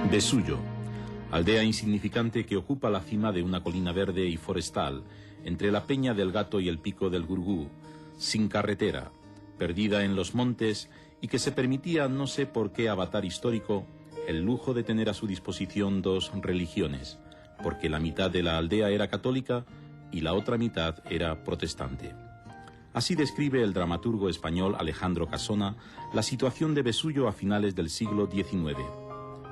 Vesullo, aldea insignificante que ocupa la cima de una colina verde y forestal, entre la Peña del Gato y el Pico del Gurgú, sin carretera, perdida en los montes y que se permitía, no sé por qué avatar histórico, el lujo de tener a su disposición dos religiones, porque la mitad de la aldea era católica y la otra mitad era protestante. Así describe el dramaturgo español Alejandro Casona la situación de Vesullo a finales del siglo XIX.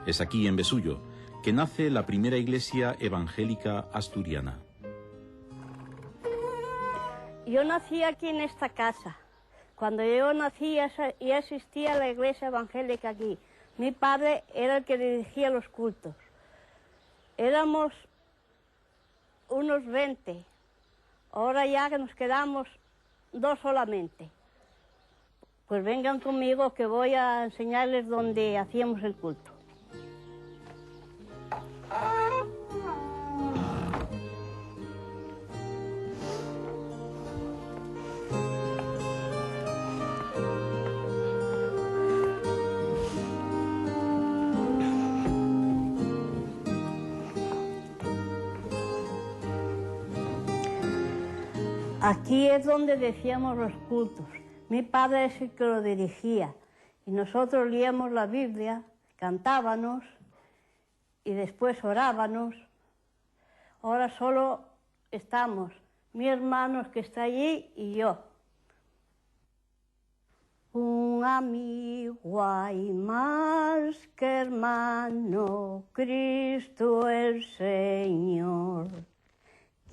Es aquí, en Vesullo, que nace la primera iglesia evangélica asturiana. Yo nací aquí en esta casa. Cuando yo nací ya existía la iglesia evangélica aquí. Mi padre era el que dirigía los cultos. Éramos unos 20. Ahora ya que nos quedamos 2 solamente. Pues vengan conmigo que voy a enseñarles dónde hacíamos el culto. Aquí es donde decíamos los cultos. Mi padre es el que lo dirigía y nosotros leíamos la Biblia, cantábamos y después orábamos. Ahora solo estamos mi hermano que está allí y yo. Un amigo hay más que hermano, Cristo el Señor.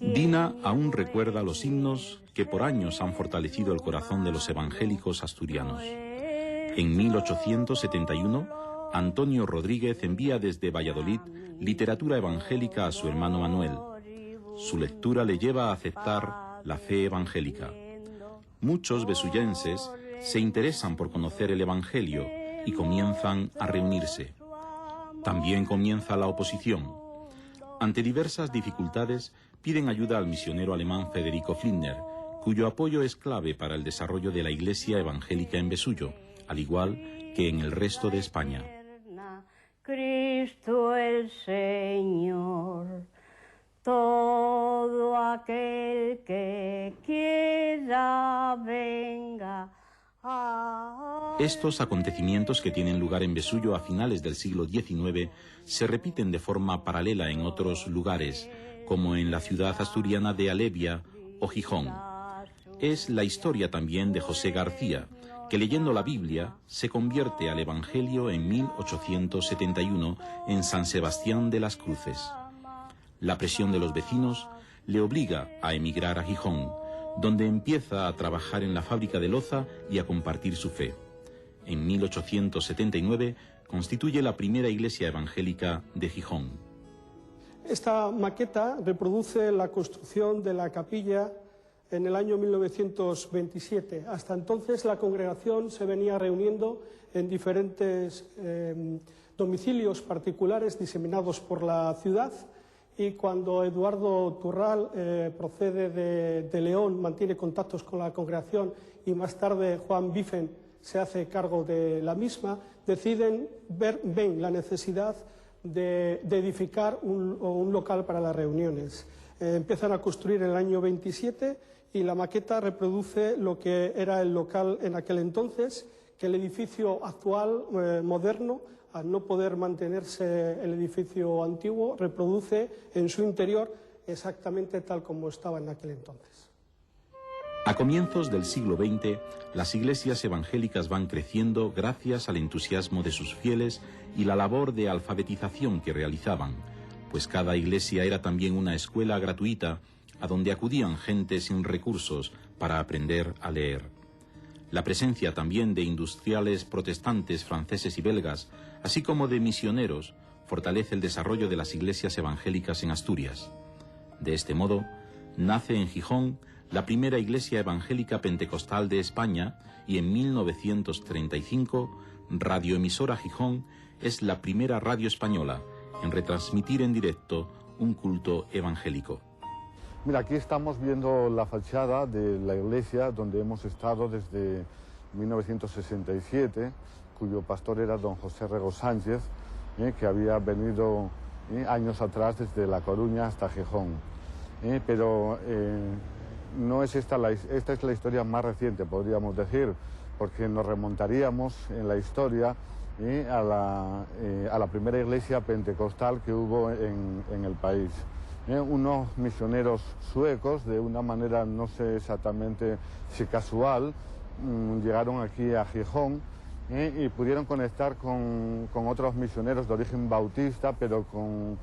Dina aún recuerda los himnos que por años han fortalecido el corazón de los evangélicos asturianos. En 1871, Antonio Rodríguez envía desde Valladolid literatura evangélica a su hermano Manuel. Su lectura le lleva a aceptar la fe evangélica. Muchos vesullenses se interesan por conocer el evangelio y comienzan a reunirse. También comienza la oposición. Ante diversas dificultades, piden ayuda al misionero alemán Federico Flindner, cuyo apoyo es clave para el desarrollo de la iglesia evangélica en Vesullo, al igual que en el resto de España. Cristo el Señor, todo aquel que quiera venga. Estos acontecimientos que tienen lugar en Vesullo a finales del siglo XIX se repiten de forma paralela en otros lugares, como en la ciudad asturiana de Alevia o Gijón. Es la historia también de José García, que leyendo la Biblia se convierte al Evangelio en 1871 en San Sebastián de las Cruces. La presión de los vecinos le obliga a emigrar a Gijón, donde empieza a trabajar en la fábrica de loza y a compartir su fe. En 1879 constituye la primera iglesia evangélica de Gijón. Esta maqueta reproduce la construcción de la capilla en el año 1927. Hasta entonces la congregación se venía reuniendo en diferentes domicilios particulares diseminados por la ciudad, y cuando Eduardo Turral procede de León, mantiene contactos con la congregación, y más tarde Juan Biffen se hace cargo de la misma, ven la necesidad de edificar un local para las reuniones. Empiezan a construir en el año 27 y la maqueta reproduce lo que era el local en aquel entonces, que el edificio actual, moderno, al no poder mantenerse el edificio antiguo, reproduce en su interior exactamente tal como estaba en aquel entonces. A comienzos del siglo XX, las iglesias evangélicas van creciendo gracias al entusiasmo de sus fieles y la labor de alfabetización que realizaban, pues cada iglesia era también una escuela gratuita a donde acudían gente sin recursos para aprender a leer. La presencia también de industriales protestantes franceses y belgas, así como de misioneros, fortalece el desarrollo de las iglesias evangélicas en Asturias. De este modo, nace en Gijón la primera iglesia evangélica pentecostal de España, y en 1935, Radioemisora Gijón es la primera radio española en retransmitir en directo un culto evangélico. Mira, aquí estamos viendo la fachada de la iglesia donde hemos estado desde 1967, cuyo pastor era don José Rego Sánchez, que había venido años atrás desde La Coruña hasta Gijón. Pero no es esta es la historia más reciente, podríamos decir, porque nos remontaríamos en la historia a la primera iglesia pentecostal que hubo en el país. Unos misioneros suecos, de una manera no sé exactamente si casual, llegaron aquí a Gijón y pudieron conectar con otros misioneros de origen bautista, pero con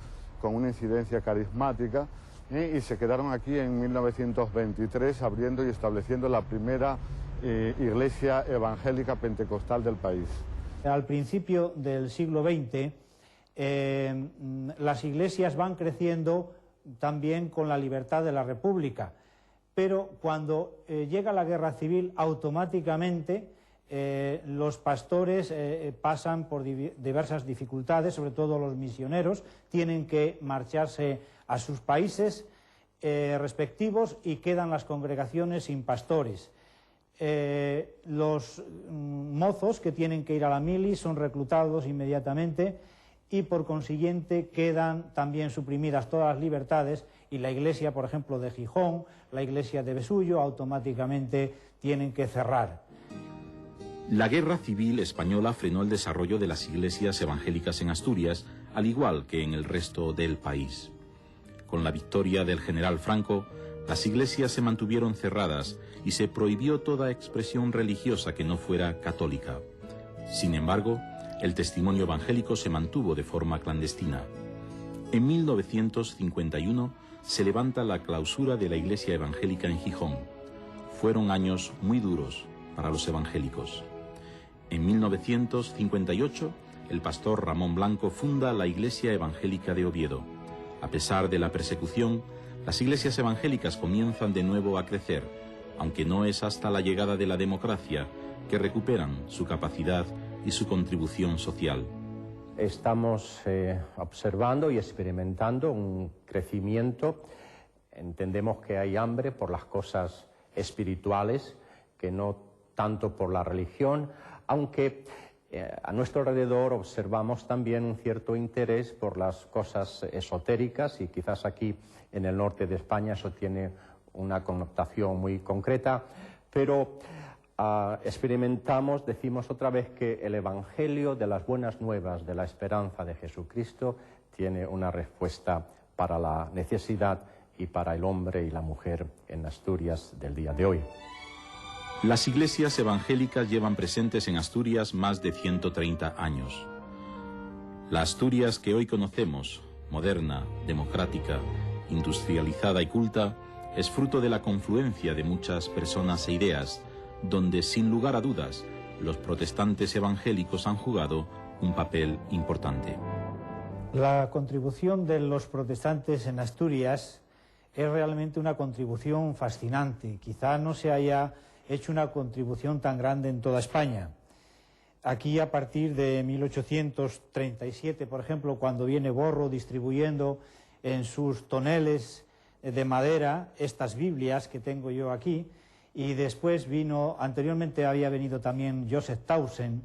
una incidencia carismática, y se quedaron aquí en 1923 abriendo y estableciendo la primera iglesia evangélica pentecostal del país. Al principio del siglo XX, las iglesias van creciendo también con la libertad de la República, pero cuando llega la guerra civil, automáticamente los pastores pasan por diversas dificultades, sobre todo los misioneros, tienen que marcharse a sus países respectivos y quedan las congregaciones sin pastores. Los mozos que tienen que ir a la mili son reclutados inmediatamente y por consiguiente quedan también suprimidas todas las libertades, y la iglesia, por ejemplo, de Gijón, la iglesia de Besullo, automáticamente tienen que cerrar. La Guerra Civil Española frenó el desarrollo de las iglesias evangélicas en Asturias, al igual que en el resto del país. Con la victoria del general Franco, las iglesias se mantuvieron cerradas y se prohibió toda expresión religiosa que no fuera católica. Sin embargo, el testimonio evangélico se mantuvo de forma clandestina. En 1951 se levanta la clausura de la iglesia evangélica en Gijón. Fueron años muy duros para los evangélicos. En 1958, el pastor Ramón Blanco funda la Iglesia Evangélica de Oviedo. A pesar de la persecución, las iglesias evangélicas comienzan de nuevo a crecer, aunque no es hasta la llegada de la democracia que recuperan su capacidad y su contribución social. Estamos observando y experimentando un crecimiento. Entendemos que hay hambre por las cosas espirituales, que no tanto por la religión, aunque a nuestro alrededor observamos también un cierto interés por las cosas esotéricas, y quizás aquí en el norte de España eso tiene una connotación muy concreta, pero experimentamos, decimos otra vez, que el Evangelio de las buenas nuevas de la esperanza de Jesucristo tiene una respuesta para la necesidad y para el hombre y la mujer en Asturias del día de hoy. Las iglesias evangélicas llevan presentes en Asturias más de 130 años. La Asturias que hoy conocemos, moderna, democrática, industrializada y culta, es fruto de la confluencia de muchas personas e ideas, donde, sin lugar a dudas, los protestantes evangélicos han jugado un papel importante. La contribución de los protestantes en Asturias es realmente una contribución fascinante. Quizá no se haya hecho una contribución tan grande en toda España. Aquí, a partir de 1837, por ejemplo, cuando viene Borro distribuyendo en sus toneles de madera estas Biblias que tengo yo aquí, y después anteriormente había venido también Joseph Tausen,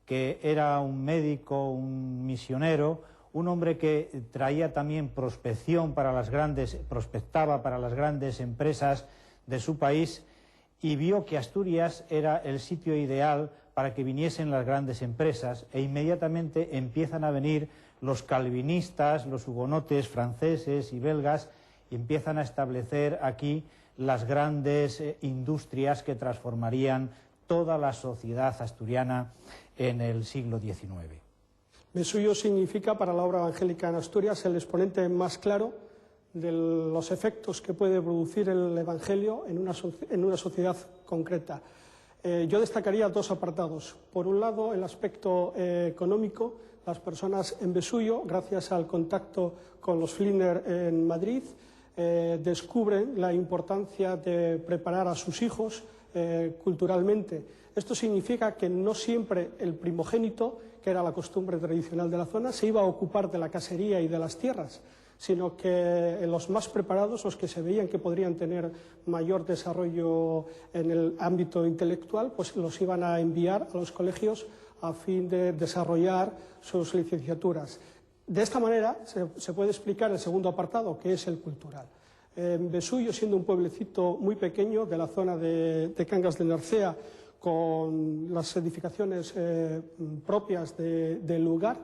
que era un médico, un misionero, un hombre que traía también prospectaba para las grandes empresas de su país, y vio que Asturias era el sitio ideal para que viniesen las grandes empresas, e inmediatamente empiezan a venir los calvinistas, los hugonotes franceses y belgas, y empiezan a establecer aquí las grandes industrias que transformarían toda la sociedad asturiana en el siglo XIX. Besullo significa para la obra evangélica en Asturias el exponente más claro de los efectos que puede producir el Evangelio en una sociedad concreta. Yo destacaría dos apartados. Por un lado, el aspecto económico. Las personas en Besullo, gracias al contacto con los Flinner en Madrid, descubren la importancia de preparar a sus hijos culturalmente. Esto significa que no siempre el primogénito, que era la costumbre tradicional de la zona, se iba a ocupar de la casería y de las tierras, sino que los más preparados, los que se veían que podrían tener mayor desarrollo en el ámbito intelectual, pues los iban a enviar a los colegios a fin de desarrollar sus licenciaturas. De esta manera se puede explicar el segundo apartado, que es el cultural. Besuyo, siendo un pueblecito muy pequeño de la zona de Cangas de Narcea, con las edificaciones propias del lugar,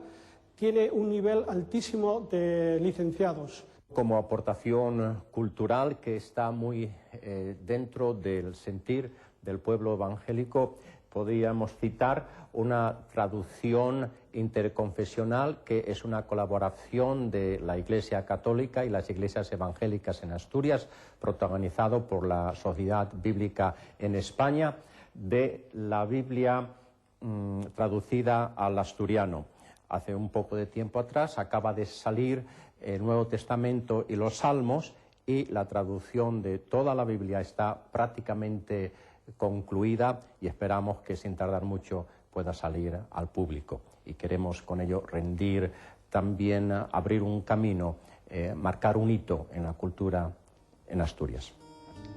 tiene un nivel altísimo de licenciados. Como aportación cultural que está muy dentro del sentir del pueblo evangélico, podríamos citar una traducción interconfesional que es una colaboración de la Iglesia Católica y las iglesias evangélicas en Asturias, protagonizado por la Sociedad Bíblica en España, de la Biblia traducida al asturiano. Hace un poco de tiempo atrás acaba de salir el Nuevo Testamento y los Salmos, y la traducción de toda la Biblia está prácticamente concluida y esperamos que sin tardar mucho pueda salir al público. Y queremos con ello rendir también, abrir un camino, marcar un hito en la cultura en Asturias.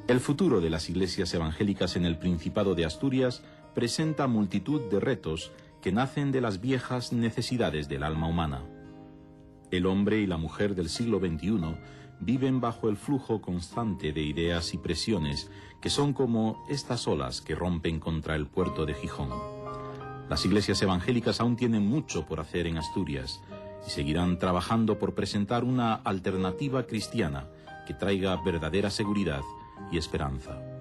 El futuro de las iglesias evangélicas en el Principado de Asturias presenta multitud de retos que nacen de las viejas necesidades del alma humana. El hombre y la mujer del siglo XXI viven bajo el flujo constante de ideas y presiones que son como estas olas que rompen contra el puerto de Gijón. Las iglesias evangélicas aún tienen mucho por hacer en Asturias y seguirán trabajando por presentar una alternativa cristiana que traiga verdadera seguridad y esperanza.